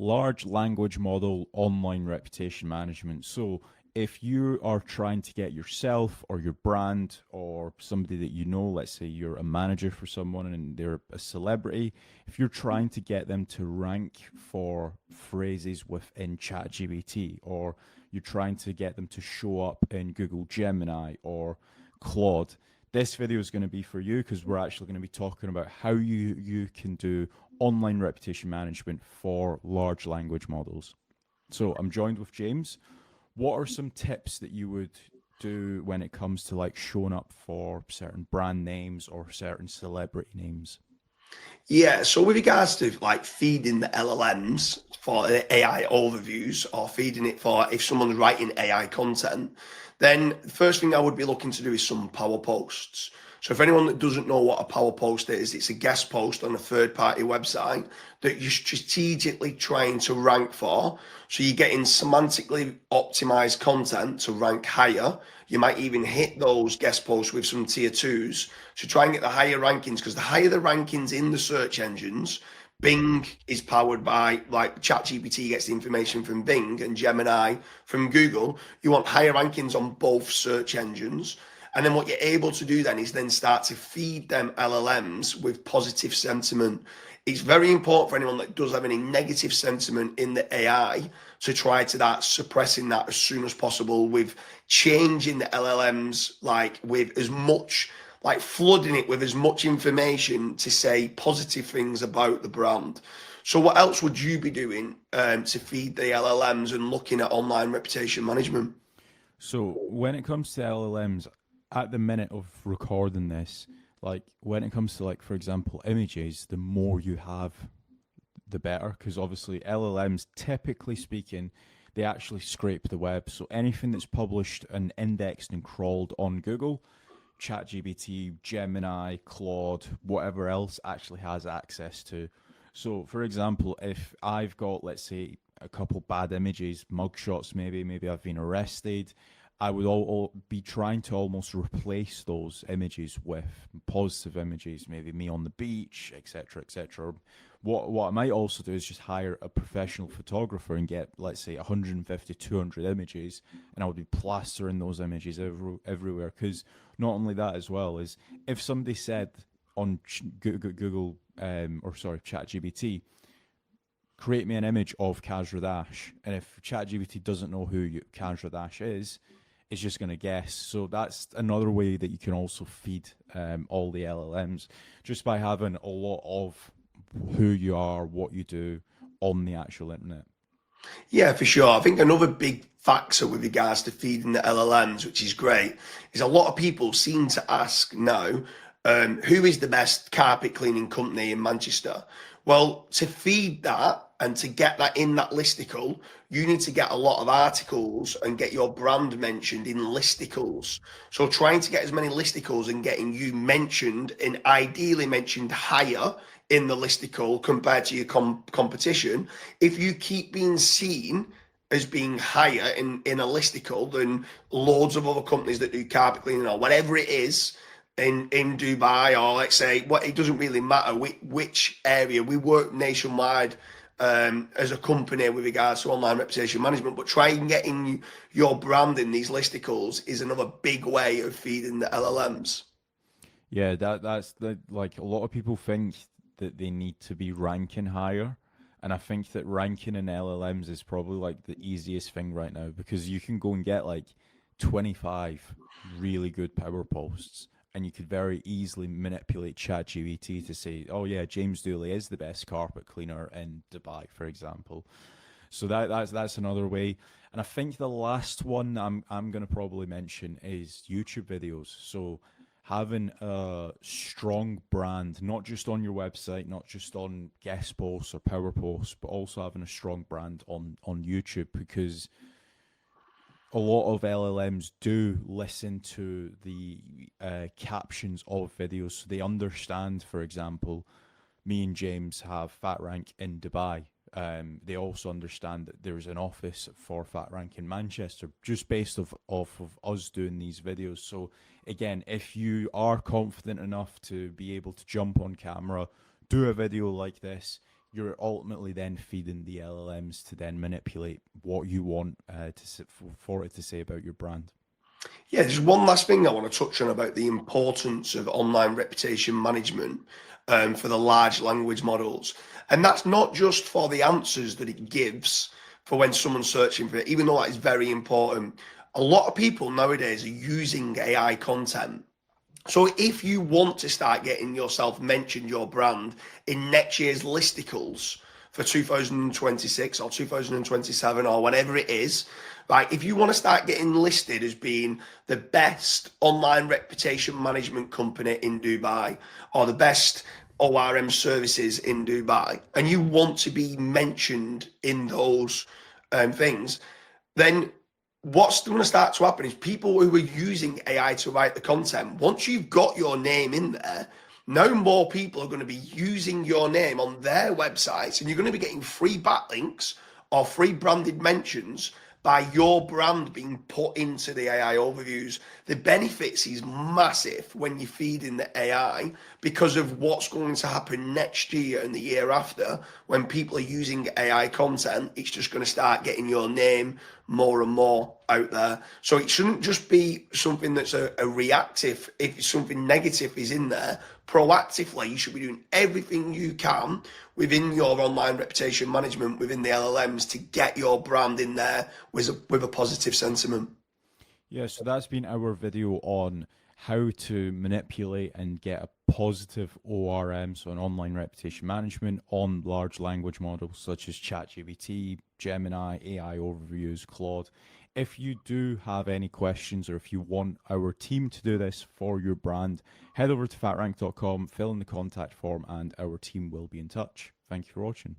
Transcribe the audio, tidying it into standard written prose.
large language model online reputation management. So if you are trying to get yourself or your brand or somebody that you know, let's say you're a manager for someone and they're a celebrity, if you're trying to get them to rank for phrases within ChatGPT, or you're trying to get them to show up in Google Gemini or Claude, this video is going to be for you, because we're actually going to be talking about how you can do online reputation management for large language models. So I'm joined with James. What are some tips that you would do when it comes to like showing up for certain brand names or certain celebrity names? Yeah, so with regards to like feeding the LLMs for the AI overviews or feeding it for if someone's writing AI content, then the first thing I would be looking to do is some power posts. So if anyone that doesn't know what a power post is, it's a guest post on a third party website that you're strategically trying to rank for. So you're getting semantically optimized content to rank higher. You might even hit those guest posts with some tier twos to try and get the higher rankings, because the higher the rankings in the search engines, Bing is powered by, like, ChatGPT gets the information from Bing and Gemini from Google. You want higher rankings on both search engines. And then what you're able to do then is then start to feed them LLMs with positive sentiment. It's very important for anyone that does have any negative sentiment in the AI to try to start suppressing that as soon as possible, with changing the LLMs, like with as much, like flooding it with as much information to say positive things about the brand. So what else would you be doing to feed the LLMs and looking at online reputation management? So when it comes to LLMs, at the minute of recording this, like when it comes to like, for example, images, the more you have, the better, because obviously LLMs, typically speaking, they actually scrape the web. So anything that's published and indexed and crawled on Google, ChatGPT, Gemini, Claude, whatever else actually has access to. So, for example, if I've got, let's say, a couple bad images, mugshots, maybe I've been arrested, I would all be trying to almost replace those images with positive images, maybe me on the beach, etc., etc. What I might also do is just hire a professional photographer and get, let's say, 150, 200 images, and I would be plastering those images everywhere. Because not only that as well is, if somebody said on Google, or sorry, ChatGPT, create me an image of Kasra Dash, and if ChatGPT doesn't know who Kasra Dash is, it's just going to guess. So that's another way that you can also feed all the LLMs, just by having a lot of who you are, what you do on the actual internet. Yeah, for sure. I think another big factor with regards to feeding the LLMs, which is great, is a lot of people seem to ask now, who is the best carpet cleaning company in Manchester? Well, to feed that and to get that in that listicle, you need to get a lot of articles and get your brand mentioned in listicles. So trying to get as many listicles and getting you mentioned, and ideally mentioned higher in the listicle compared to your competition. If you keep being seen as being higher in a listicle than loads of other companies that do carpet cleaning or whatever it is in Dubai, or let's say, what, it doesn't really matter which area. We work nationwide as a company with regards to online reputation management, but trying getting your brand in these listicles is another big way of feeding the LLMs. Yeah, that's the, like, a lot of people think that they need to be ranking higher, and I think that ranking in LLMs is probably like the easiest thing right now, because you can go and get like 25 really good power posts, and you could very easily manipulate ChatGPT to say, "Oh yeah, James Dooley is the best carpet cleaner in Dubai," for example. So that's another way. And I think the last one I'm gonna probably mention is YouTube videos. So having a strong brand, not just on your website, not just on guest posts or power posts, but also having a strong brand on YouTube, because a lot of LLMs do listen to the captions of videos, so they understand. For examul, me and James have Fat Rank in Dubai. They also understand that there's an office for Fat Rank in Manchester, just based off of us doing these videos. So again, if you are confident enough to be able to jump on camera, do a video like this, you're ultimately then feeding the LLMs to then manipulate what you want for it to say about your brand. Yeah, there's one last thing I want to touch on about the importance of online reputation management for the large language models. And that's not just for the answers that it gives for when someone's searching for it, even though that is very important. A lot of people nowadays are using AI content. So if you want to start getting yourself mentioned, your brand, in next year's listicles for 2026 or 2027 or whatever it is, right? If you want to start getting listed as being the best online reputation management company in Dubai or the best ORM services in Dubai, and you want to be mentioned in those things, then what's going to start to happen is people who are using AI to write the content, once you've got your name in there, no more people are going to be using your name on their websites, and you're going to be getting free backlinks or free branded mentions by your brand being put into the AI overviews. The benefits is massive when you feed in the AI because of what's going to happen next year and the year after. When people are using AI content, it's just going to start getting your name more and more out there. So it shouldn't just be something that's a reactive. If something negative is in there, proactively, you should be doing everything you can within your online reputation management, within the LLMs, to get your brand in there with a positive sentiment. Yeah, so that's been our video on how to manipulate and get a positive ORM, so an online reputation management, on large language models such as ChatGPT, Gemini, AI overviews, Claude. If you do have any questions, or if you want our team to do this for your brand, head over to fatrank.com, fill in the contact form, and our team will be in touch. Thank you for watching.